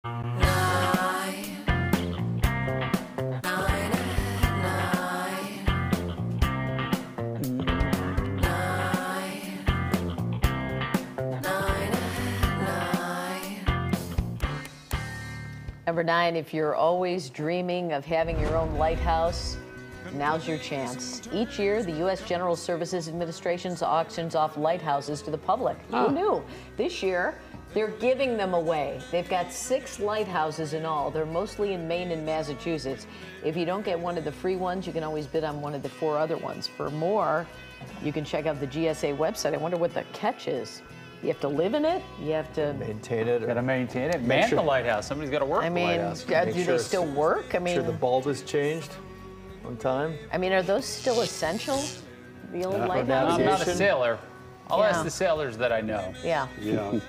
Number 9, if you're always dreaming of having your own lighthouse, now's your chance. Each year, the U.S. General Services Administration auctions off lighthouses to the public. Who knew? This year, they're giving them away. They've got 6 lighthouses in all. They're mostly in Maine and Massachusetts. If you don't get one of the free ones, you can always bid on one of the 4 other ones. For more, you can check out the GSA website. I wonder what the catch is. You have to live in it. You have to maintain it. Got to maintain it. Man the lighthouse. Somebody's got to work the lighthouse. Do they still work? I mean, sure the bulb is changed on time. I mean, are those still essential? The old lighthouses? I'm not a sailor. I'll ask the sailors that I know. Yeah. Yeah.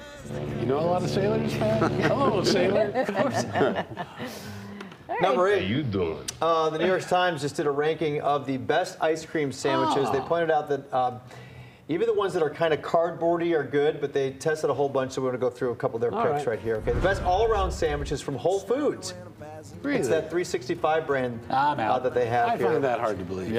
You know a lot of sailors, Pat? Hello, sailor. Of course. Number 8. How you doing? The New York Times just did a ranking of the best ice cream sandwiches. They pointed out that even the ones that are kind of cardboardy are good, but they tested a whole bunch, so we're going to go through a couple of their picks right here. Okay, the best all-around sandwiches from Whole Foods. Really? It's that 365 brand that they have here. I find that hard to believe.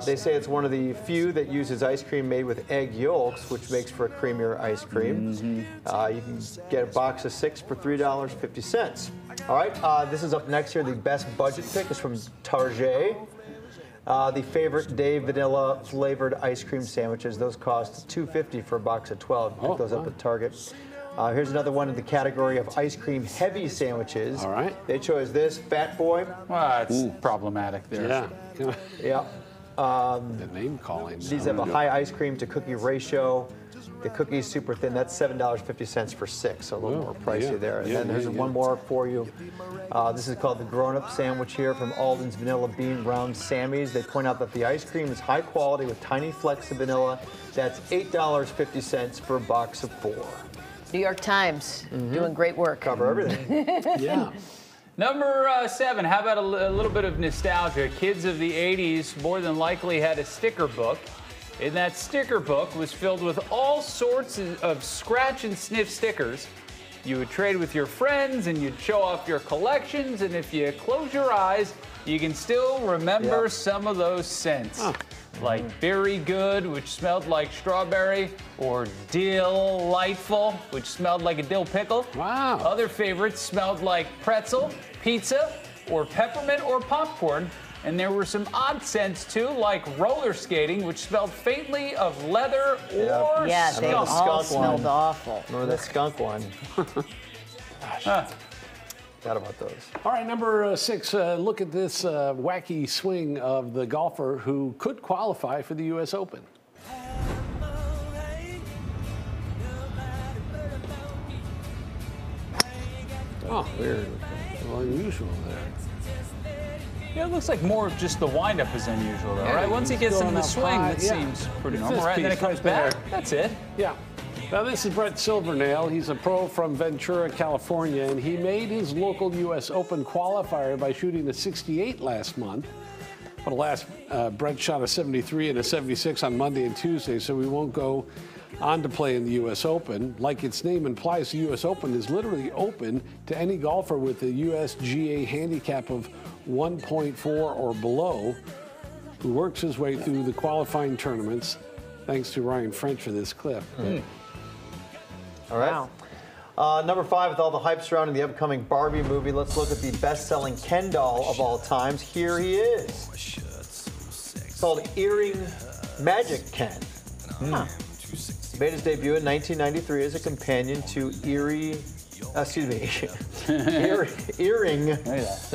They say it's one of the few that uses ice cream made with egg yolks, which makes for a creamier ice cream. You can get a box of 6 for $3.50. All right, this is up next here. The best budget pick is from Target. The favorite Dave vanilla flavored ice cream sandwiches. Those cost $2.50 for a box of 12. Pick those up at Target. Here's another one in the category of ice cream heavy sandwiches. All right. They chose this Fat Boy. Well, it's problematic there. Yeah. Yeah. The name calling. These have a high ice cream to cookie ratio. The cookie's super thin. That's $7.50 for 6, so a little more pricey there. And then there's one more for you. This is called the grown-up sandwich here from Alden's Vanilla Bean Round Sammy's. They point out that the ice cream is high quality with tiny flecks of vanilla. That's $8.50 for a box of 4. New York Times doing great work. Cover everything. Yeah. Number 7, how about a little bit of nostalgia? Kids of the 80s more than likely had a sticker book. And that sticker book was filled with all sorts of scratch and sniff stickers. You would trade with your friends and you'd show off your collections. And if you close your eyes, you can still remember some of those scents. Like Very Good, which smelled like strawberry, or Delightful, which smelled like a dill pickle. Wow. Other favorites smelled like pretzel, pizza, or peppermint or popcorn. And there were some odd scents too, like roller skating, which smelled faintly of leather or Yeah, they skunk. all smelled awful. Remember that skunk one? Forgot about those. All right, number 6. Look at this wacky swing of the golfer who could qualify for the U.S. Open. Oh, weird. A little unusual there. Yeah, it looks like more of just the windup is unusual, though, right? Once he gets into the swing, it seems pretty normal, right? And then it comes back. That's it. Yeah. Now, this is Brett Silvernail. He's a pro from Ventura, California, and he made his local U.S. Open qualifier by shooting a 68 last month. But alas, Brett shot a 73 and a 76 on Monday and Tuesday, so we won't go on to play in the U.S. Open. Like its name implies, the U.S. Open is literally open to any golfer with a USGA handicap of 1.4 or below who works his way through the qualifying tournaments. Thanks to Ryan French for this clip. All right. Number 5, with all the hype surrounding the upcoming Barbie movie, let's look at the best-selling Ken doll of all times. Here he is. It's called Earring Magic Ken. Made his debut in 1993 as a companion to Earring. They're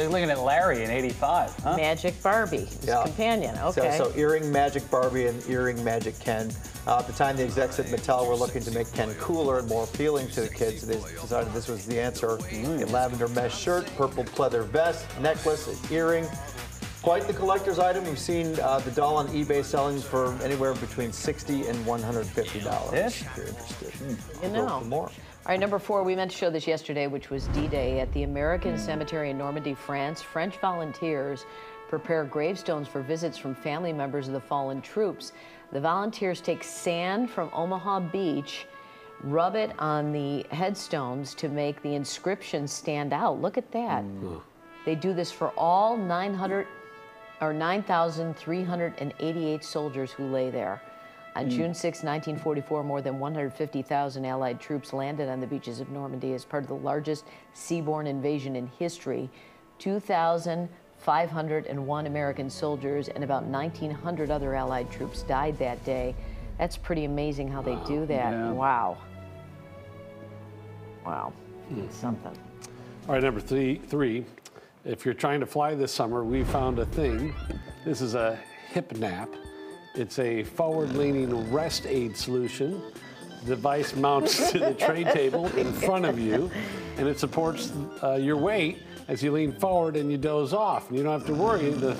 looking at Larry in 85, huh? Magic Barbie, his companion. Okay. So Earring Magic Barbie and Earring Magic Ken. At the time, the execs at Mattel were looking to make Ken cooler and more appealing to the kids. So they decided this was the answer. A lavender mesh shirt, purple pleather vest, necklace, an earring. Quite the collector's item. We've seen the doll on eBay selling for anywhere between $60 and $150. Yes. If you're interested. You know. Go for more. All right, number 4, we meant to show this yesterday, which was D-Day. At the American Cemetery in Normandy, France, French volunteers prepare gravestones for visits from family members of the fallen troops. The volunteers take sand from Omaha Beach, rub it on the headstones to make the inscriptions stand out. Look at that. They do this for all 9,388 soldiers who lay there. On June 6, 1944, more than 150,000 Allied troops landed on the beaches of Normandy as part of the largest seaborne invasion in history. 2,501 American soldiers and about 1,900 other Allied troops died that day. That's pretty amazing how they do that. Yeah. Wow. Wow. It's something. All right, number three. If you're trying to fly this summer, we found a thing. This is a hip nap. It's a forward-leaning rest aid solution. The device mounts to the tray table in front of you, and it supports your weight as you lean forward and you doze off. And you don't have to worry. The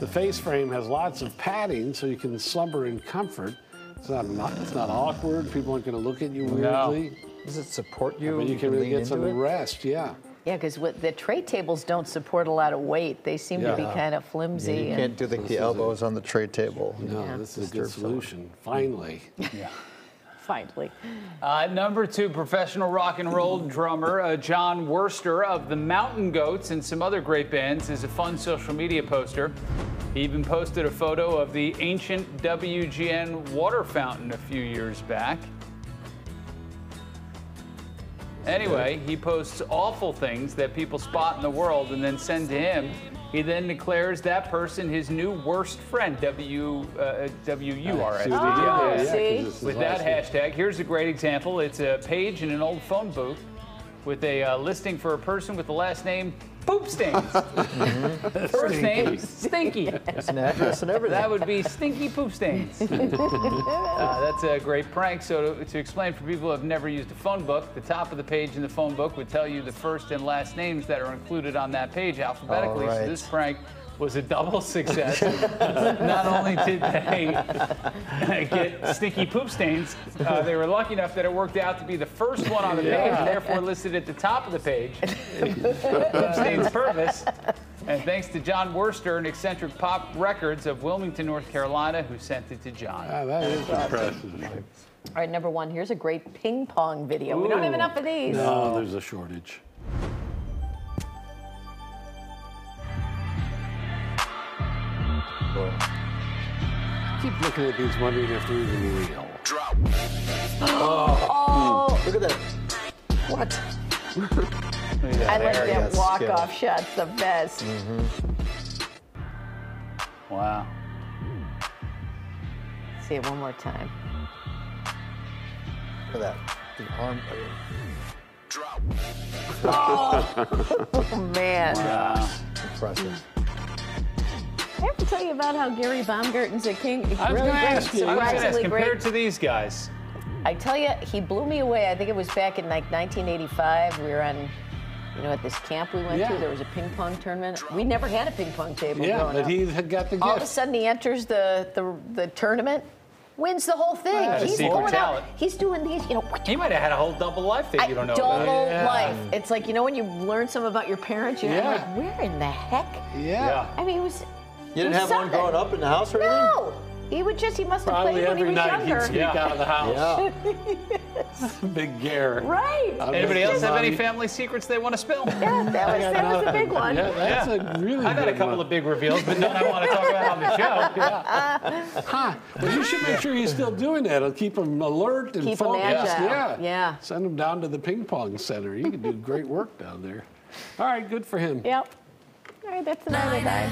face frame has lots of padding, so you can slumber in comfort. It's not awkward. People aren't going to look at you weirdly. Does it support you? I mean, you can really lean get some into it? rest, yeah. Yeah, because the tray tables don't support a lot of weight. They seem to be Yeah. kind of flimsy. You and- can't do the elbows on the tray table. No, Yeah. this is a good solution. Finally. Finally. Number 2, professional rock and roll drummer John Wurster of the Mountain Goats and some other great bands is a fun social media poster. He even posted a photo of the ancient WGN water fountain a few years back. Anyway, he posts awful things that people spot in the world and then send to him. He then declares that person his new worst friend, W-U-R-S-T. Oh, see? With that hashtag, here's a great example. It's a page in an old phone booth with a listing for a person with the last name Poop Stains. First name Stinky. It's an address and everything. That would be Stinky Poop Stains. That's a great prank. So to explain for people who have never used a phone book, the top of the page in the phone book would tell you the first and last names that are included on that page alphabetically. All right. So this prank was a double success. Not only did they get Stinky Poop Stains, they were lucky enough that it worked out to be the first one on the page, and therefore listed at the top of the page. Poop Stains Purvis. And thanks to John Wurster and Eccentric Pop Records of Wilmington, North Carolina, who sent it to John. Ah, that is impressive. All right, number 1, here's a great ping pong video. We don't have enough of these. No, there's a shortage. Keep looking at these, wondering if they're even real. Oh, Look at that. What? I like There. that got walk-off shot's the best. Wow. See it one more time. Look at that. The arm. Oh, man. Impressive. I have to tell you about how Gary Baumgarten's a king. He's I was really gonna great, ask you. I was gonna ask, surprisingly compared great. to these guys, I tell you, he blew me away. I think it was back in like 1985. We were on, at this camp we went Yeah. to. There was a ping pong tournament. We never had a ping pong table Yeah, growing but up. he had got the All of a gift. sudden, he enters the tournament, wins the whole thing. That's a He's secret pulling talent. out. He's doing these, he might have had a whole double life that you don't know double about. Yeah. life. It's like, when you learn some about your parents, you're Yeah. like, where in the heck? Yeah. I mean, it was. You didn't have one growing up in the house or anything? No. He must have Probably played when he every was night younger. he'd sneak out of the house. Yeah. Big Gare. Right. Anybody else have any Mommy. family secrets they want to spill? Yeah, that was a big one. Yeah, that's a really I got a good couple one. of big reveals, but none I want to talk about on the show. Well, you should make sure he's still doing that. It'll keep him alert and Keep him focused. agile. Yeah. Yeah. Send him down to the ping pong center. You can do great work down there. All right, good for him. Yep. All right, that's another guy.